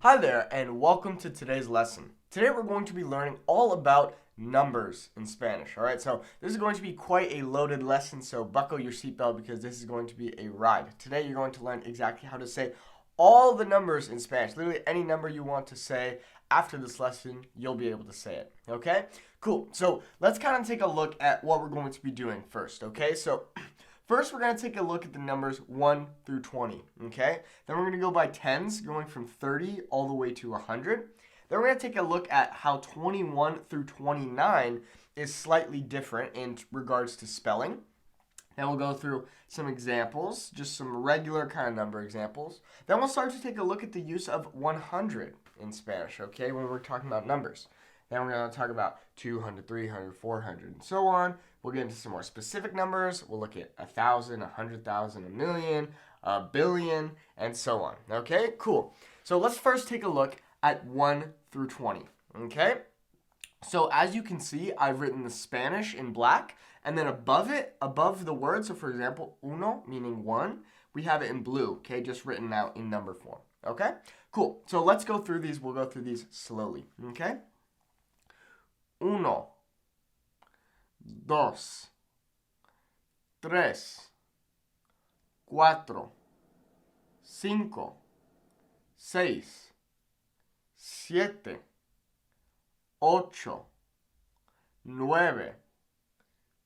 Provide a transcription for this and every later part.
Hi there, and welcome to today's lesson. Today we're going to be learning all about numbers in Spanish. Alright, so this is going to be quite a loaded lesson, so buckle your seatbelt because this is going to be a ride. Today you're going to learn exactly how to say all the numbers in Spanish. Literally any number you want to say after this lesson, you'll be able to say it. Okay? Cool. So let's kind of take a look at what we're going to be doing first. Okay? So first, we're going to take a look at the numbers 1 through 20, okay? Then we're going to go by tens, going from 30 all the way to 100. Then we're going to take a look at how 21 through 29 is slightly different in regards to spelling. Then we'll go through some examples, just some regular kind of number examples. Then we'll start to take a look at the use of 100 in Spanish, okay, when we're talking about numbers. Then we're going to talk about 200, 300, 400, and so on. We'll get into some more specific numbers. We'll look at 1,000, 100,000, a million, a billion, and so on. Okay, cool. So let's first take a look at 1 through 20. Okay? So as you can see, I've written the Spanish in black, and then above it, above the word, so for example, uno, meaning one, we have it in blue, okay, just written out in number form. Okay? Cool. So let's go through these. We'll go through these slowly. Okay? Uno, dos, tres, cuatro, cinco, seis, siete, ocho, nueve,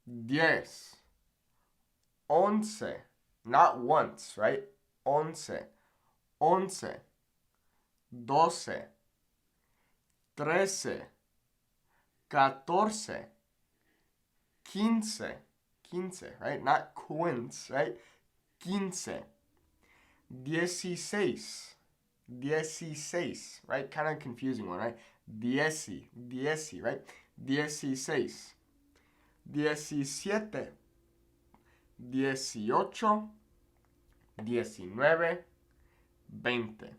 10, once, not once, right? Once, 12, 13, 14, 15, right? Not quince, right? 15, 16, right? Kind of confusing one, right? 10, right? 16, 17, 18, 19, 20.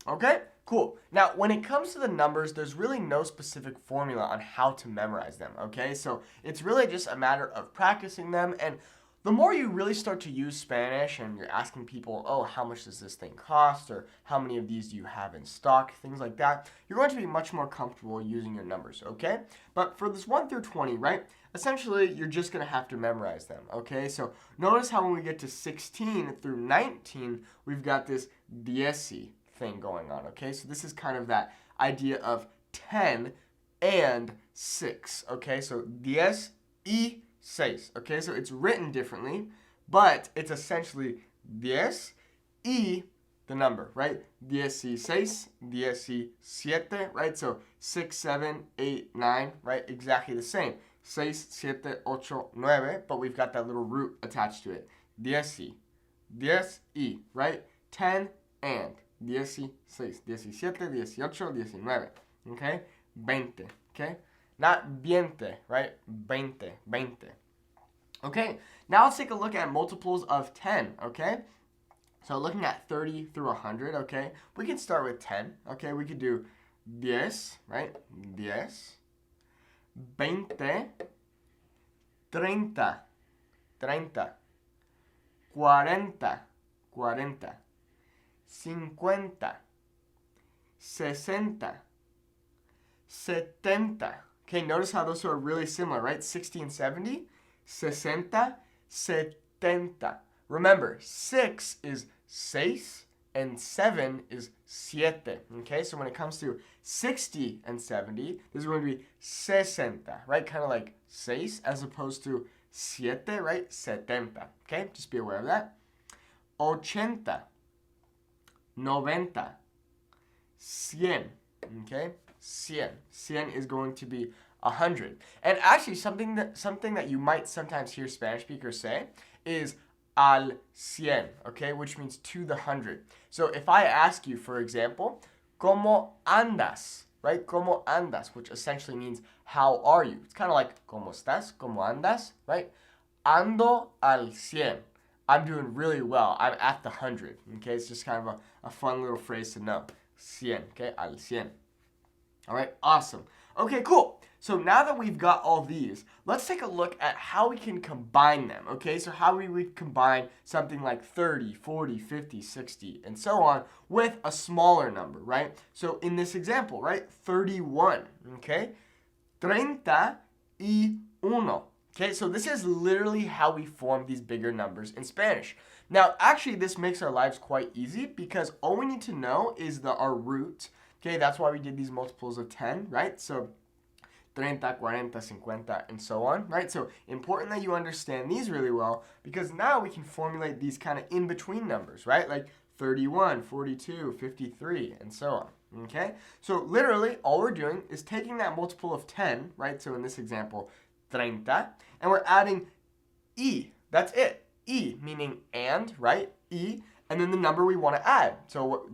Okay? Cool. Now, when it comes to the numbers, there's really no specific formula on how to memorize them, okay? So it's really just a matter of practicing them, and the more you really start to use Spanish and you're asking people, oh, how much does this thing cost, or how many of these do you have in stock, things like that, you're going to be much more comfortable using your numbers, okay? But for this 1 through 20, right, essentially you're just going to have to memorize them, okay? So notice how when we get to 16 through 19, we've got this dieci thing going on, okay? So this is kind of that idea of 10 and 6, okay? So 10 y 6, okay? So it's written differently, but it's essentially 10 y the number, right? 16, 17, right? So 6, 7, 8, 9, right? Exactly the same. 6, 7, 8, 9, but we've got that little root attached to it. 10 y, right? 10 and 16, 17, 18, 19, okay? 20, okay? Not 20, right? 20. Okay, now let's take a look at multiples of 10, okay? So looking at 30 through 100, okay? We can start with 10, okay? We could do 10, right? 10, 20, 30, 40, 50, 60, 70. Okay, notice how those are really similar, right? 60 and 70, 60, 70. Remember, 6 is 6 and 7 is 7. Okay, so when it comes to 60 and 70, this is going to be 60, right? Kind of like 6 as opposed to 7, right? 70. Okay, just be aware of that. 80, 90, 100. Okay, 100 is going to be 100. And actually, something that you might sometimes hear Spanish speakers say is al 100, okay, which means to the 100. So if I ask you, for example, ¿cómo andas? Right? ¿Cómo andas? Which essentially means how are you? It's kind of like ¿cómo estás? ¿Cómo andas? Right? Ando al 100. I'm doing really well. I'm at the 100. Okay, it's just kind of a fun little phrase to know. 100, okay? Al 100. All right, awesome. Okay, cool. So now that we've got all these, let's take a look at how we can combine them, okay? So how we would combine something like 30, 40, 50, 60, and so on with a smaller number, right? So in this example, right, 31, okay? 31. Okay, so this is literally how we form these bigger numbers in Spanish. Now, actually, this makes our lives quite easy because all we need to know is our root. Okay, that's why we did these multiples of 10, right? So 30, 40, 50, and so on, right? So important that you understand these really well because now we can formulate these kind of in-between numbers, right? Like 31, 42, 53, and so on, okay? So literally, all we're doing is taking that multiple of 10, right? So in this example, 30, and we're adding e. That's it. E, meaning and, right? E, and then the number we want to add. So,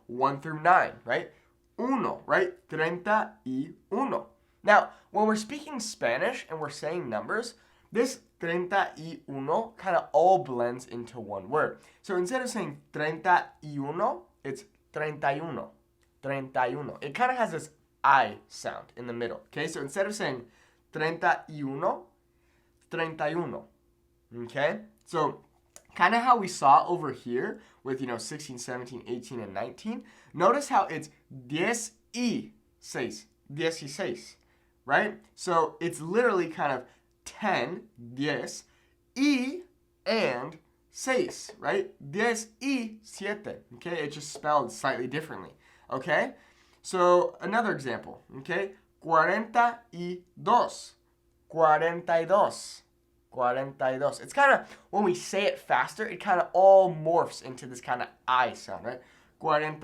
1 through 9, right? Uno, right? 31. Now, when we're speaking Spanish and we're saying numbers, this 31 kind of all blends into one word. So instead of saying 31, it's 31. 31. It kind of has this I sound in the middle, okay? So instead of saying 31, 31, okay? So kind of how we saw over here with, 16, 17, 18, and 19. Notice how it's 16, 16, right? So it's literally kind of 10, 10, y, and 6, right? 10 y 7, okay? It's just spelled slightly differently, okay? So another example, okay? 42, 42, 42. It's kind of, when we say it faster, it kind of all morphs into this kind of I sound, right? 42,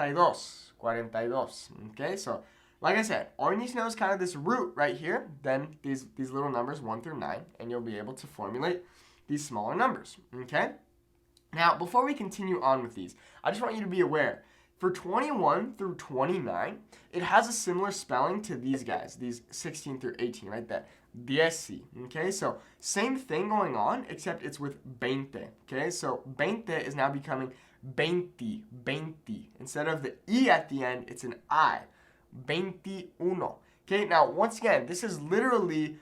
42, okay? So, like I said, all you need to know is kind of this root right here, then these little numbers 1 through 9, and you'll be able to formulate these smaller numbers, okay? Now, before we continue on with these, I just want you to be aware, for 21 through 29, it has a similar spelling to these guys, these 16 through 18, right? That 10, okay? So, same thing going on, except it's with 20, okay? So, 20 is now becoming 20, 20. Instead of the E at the end, it's an I. 21. Okay, now once again, this is literally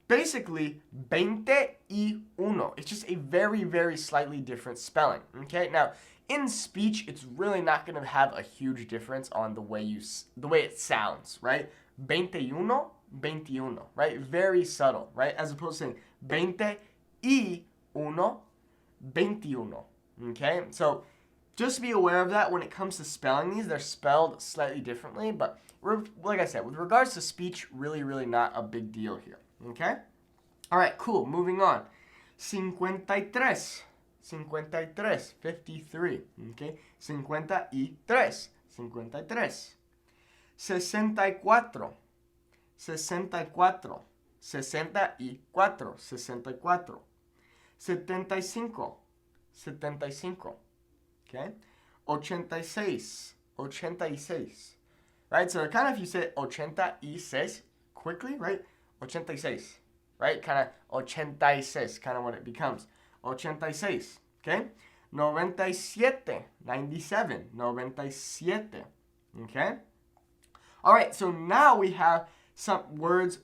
basically 21. It's just a very, very slightly different spelling. Okay, now in speech, it's really not going to have a huge difference on the way it sounds, right? 21, 21, right? Very subtle, right? As opposed to saying 21, 21. Okay, so just be aware of that when it comes to spelling these. They're spelled slightly differently, but like I said, with regards to speech, really, really not a big deal here, okay? All right, cool, moving on. 53, 53, 53, okay? 53, 53. 64, 64, 64, 64. 75, 75, okay? 86, 86. Right, so kind of if you say 86 quickly, right? 86, right? Kind of 86, kind of what it becomes. 86, okay? 97, 97, 97, okay? All right, so now we have some words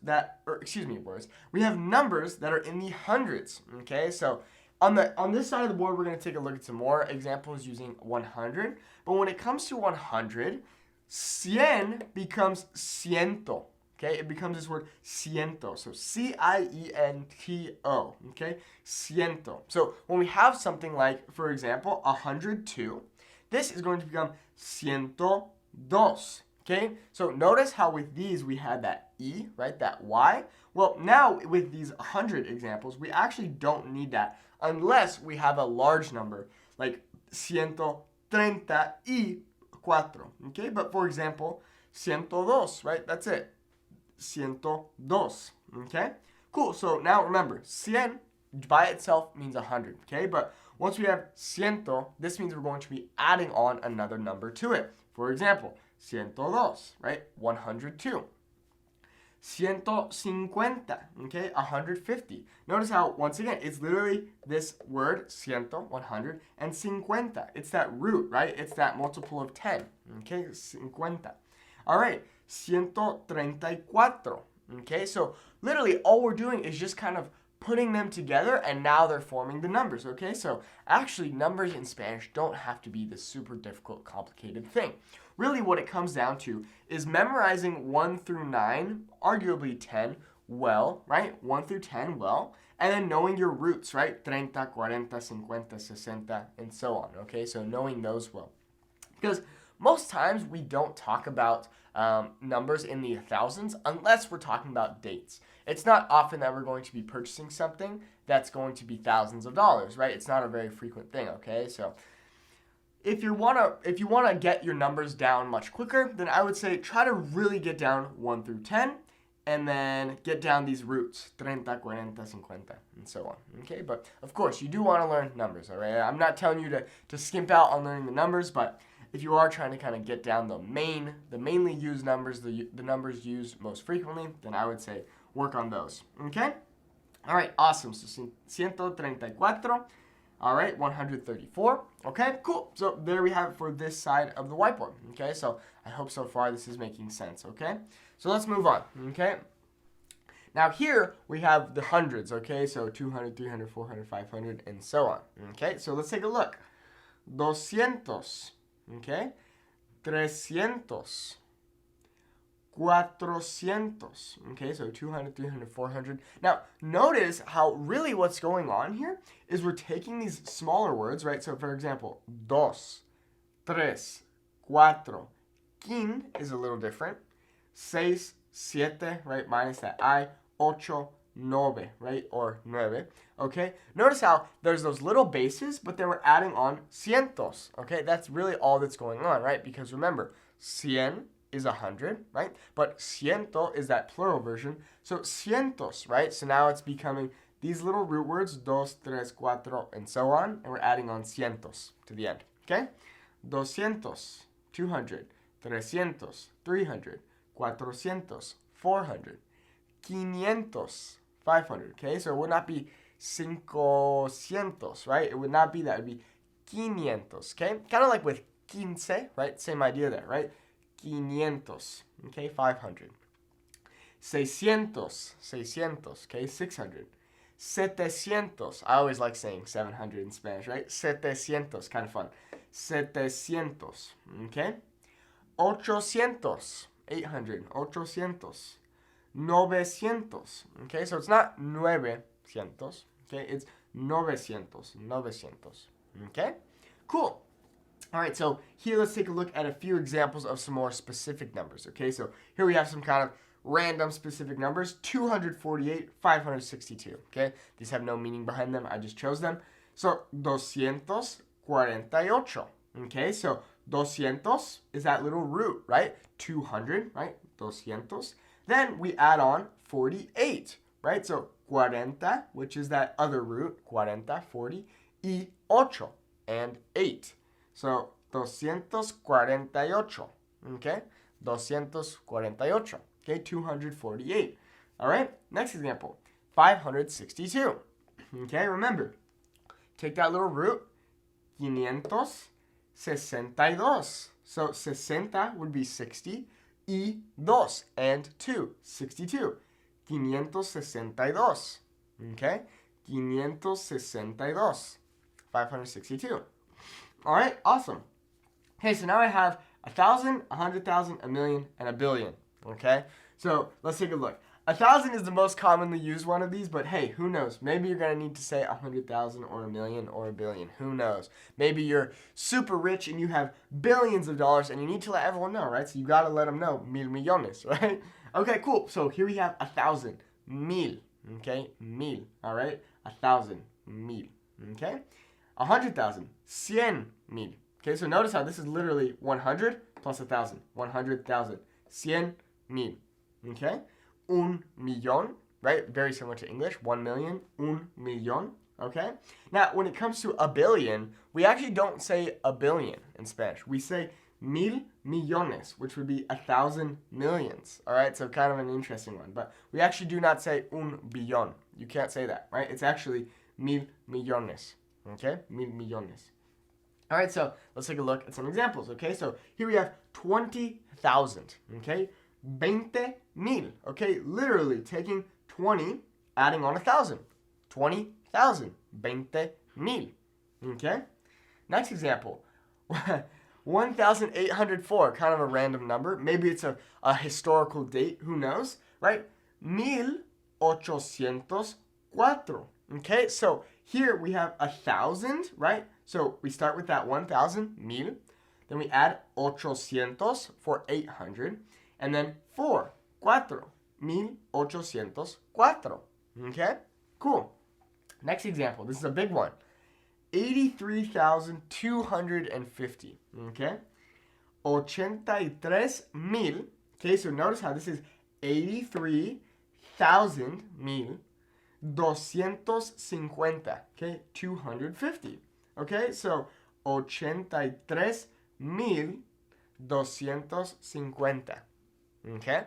we have numbers that are in the hundreds, okay? So on this side of the board, we're going to take a look at some more examples using 100. But when it comes to 100, 100 becomes ciento, okay? It becomes this word ciento. So ciento, okay? Ciento. So when we have something like, for example, 102, this is going to become 102, okay? So notice how with these we had that E, right? That Y. Well, now with these 100 examples, we actually don't need that unless we have a large number like 134, okay? But for example, 102, right? That's it. 102, okay? Cool. So now remember, 100 by itself means 100, okay? But once we have ciento, this means we're going to be adding on another number to it. For example, 102, right? 102. 150, okay? 150. Notice how, once again, it's literally this word, 100, 100, and 50. It's that root, right? It's that multiple of 10, okay? 50. All right, 134. Okay, so literally all we're doing is just kind of putting them together, and now they're forming the numbers. Okay, so actually numbers in Spanish don't have to be this super difficult, complicated thing. Really what it comes down to is memorizing 1 through 9, arguably 10, well, right? 1 through 10, well, and then knowing your roots, right? 30, 40, 50, 60, and so on. Okay, so knowing those well. Because most times we don't talk about numbers in the thousands unless we're talking about dates. It's not often that we're going to be purchasing something that's going to be thousands of dollars, right? It's not a very frequent thing, okay? So if you wanna get your numbers down much quicker, then I would say try to really get down 1 through 10, and then get down these roots, 30, 40, 50, and so on, okay? But of course, you do want to learn numbers, all right? I'm not telling you to skimp out on learning the numbers, but if you are trying to kind of get down the mainly used numbers, the numbers used most frequently, then I would say work on those, okay? All right, awesome. So 134, all right, 134, okay, cool. So there we have it for this side of the whiteboard, okay? So I hope so far this is making sense, okay? So let's move on, okay? Now here we have the hundreds, okay? So 200, 300, 400, 500, and so on, okay? So let's take a look. 200, okay? 300, 400, okay? So 200, 300, 400. Now notice how really what's going on here is we're taking these smaller words, right? So for example, dos, tres, cuatro, quin is a little different. 6, 7, right, minus that I, ocho, nueve, right, or nueve, okay? Notice how there's those little bases, but then we're adding on cientos, okay? That's really all that's going on, right? Because remember, 100 is 100, right? But ciento is that plural version, so cientos, right? So now it's becoming these little root words, dos, tres, cuatro, and so on, and we're adding on cientos to the end, okay? 200, 200, 300, 300, 400, 400, 500, 500, okay? So it would not be 500, right? It would not be that. It would be 500, okay? Kind of like with quince, right? Same idea there, right? 500, okay? 500. 600, 600, okay? 600. 700, I always like saying 700 in Spanish, right? 700, kind of fun. 700, okay? 800, 800, 800, 900, okay, so it's not 900, okay, it's 900, 900, okay, cool. All right, so here let's take a look at a few examples of some more specific numbers, okay, so here we have some kind of random specific numbers, 248, 562, okay, these have no meaning behind them, I just chose them, so 248, okay, so 200 is that little root, right? 200, right? 200. Then we add on 48, right? So 40, which is that other root, 40, 40, y ocho, and 8. So 248, okay? 248, okay? 248. All right, next example, 562. Okay, remember, take that little root, 562. So 60 would be 60, y dos, and 2, 62. 562. Okay? 562. 562. All right, awesome. Okay, so now I have 1,000, 100,000, a million, and a billion. Okay? So let's take a look. 1,000 is the most commonly used one of these, but hey, who knows? Maybe you're going to need to say 100,000 or a million or a billion. Who knows? Maybe you're super rich and you have billions of dollars and you need to let everyone know, right? So you got to let them know, 1,000 millones, right? Okay, cool. So here we have 1,000, mil, okay? Mil, all right? 1,000, mil, okay? 100,000, 100,000. Okay, so notice how this is literally 100 plus 1,000, 100,000, 100,000, okay? Un millón, right? Very similar to English. 1 million, un millón, okay? Now, when it comes to a billion, we actually don't say a billion in Spanish. We say 1,000 millones, which would be 1,000 millions, all right? So kind of an interesting one. But we actually do not say un billón. You can't say that, right? It's actually 1,000 millones, okay? 1,000 millones. All right, so let's take a look at some examples, okay? So here we have 20,000, okay? 20,000. Okay, literally taking 20, adding on 1,000. 20,000. 20,000. Okay? Next example. 1,804, kind of a random number. Maybe it's a historical date, who knows, right? 1804. Okay, so here we have 1,000, right? So we start with that 1,000, 1000. Then we add 800 for 800. And then 4, 1804. Okay, cool. Next example. This is a big one. 83,250. Okay, 83,000. Okay, so notice how this is 83,000 mil 250. Okay, 250. Okay, so 83,250. Okay,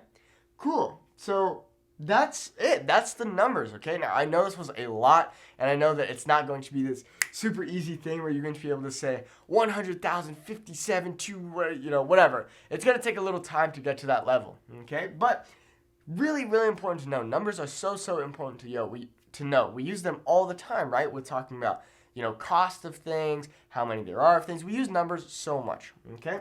cool. So that's it. That's the numbers, okay? Now, I know this was a lot, and I know that it's not going to be this super easy thing where you're going to be able to say 100,057 to, whatever. It's going to take a little time to get to that level, okay? But really, really important to know. Numbers are so, so important to know. We use them all the time, right? We're talking about, cost of things, how many there are of things. We use numbers so much, okay?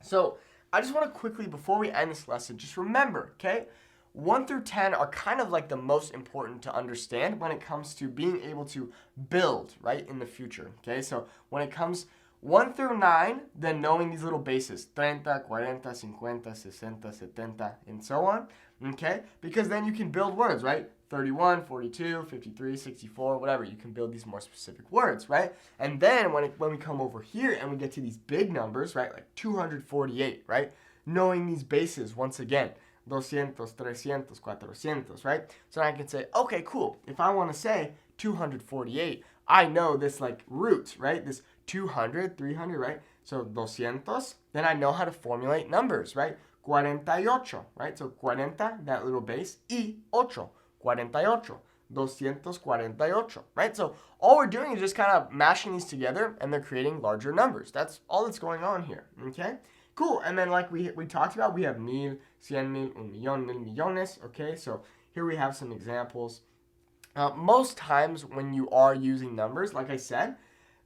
So I just want to quickly, before we end this lesson, just remember, okay? 1 through 10 are kind of like the most important to understand when it comes to being able to build, right, in the future, okay? So when it comes 1 through 9, then knowing these little bases, 30, 40, 50, 60, 70, and so on, okay? Because then you can build words, right? 31, 42, 53, 64, whatever. You can build these more specific words, right? And then when we come over here and we get to these big numbers, right, like 248, right? Knowing these bases, once again, 200, 300, 400, right? So I can say, okay, cool. If I want to say 248, I know this like root, right? This 200, 300, right? So 200, then I know how to formulate numbers, right? 48, right? So 40, that little base, y 8, 48, 248, right? So all we're doing is just kind of mashing these together and they're creating larger numbers. That's all that's going on here, okay? Cool, and then like we talked about, we have mil, cien mil, un millón, mil millones, okay? So here we have some examples. Most times when you are using numbers, like I said,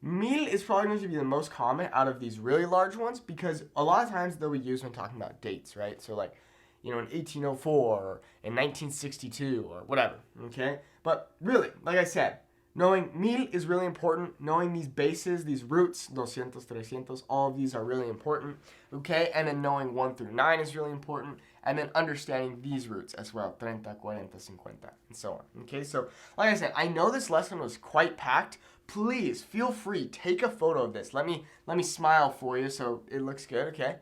mil is probably going to be the most common out of these really large ones because a lot of times they'll be used when talking about dates, right? So like, in 1804 or in 1962 or whatever, okay? But really, like I said, knowing mil is really important. Knowing these bases, these roots, 200, 300, all of these are really important, okay? And then knowing 1 through 9 is really important. And then understanding these roots as well, 30, 40, 50, and so on, okay? So, like I said, I know this lesson was quite packed. Please, feel free, take a photo of this. Let me smile for you so it looks good, okay?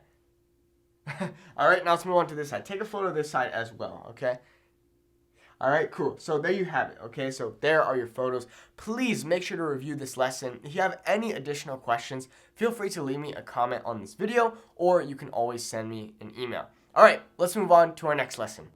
All right, now let's move on to this side. Take a photo of this side as well, okay? All right, cool. So there you have it, okay? So there are your photos. Please make sure to review this lesson. If you have any additional questions, feel free to leave me a comment on this video, or you can always send me an email. All right, let's move on to our next lesson.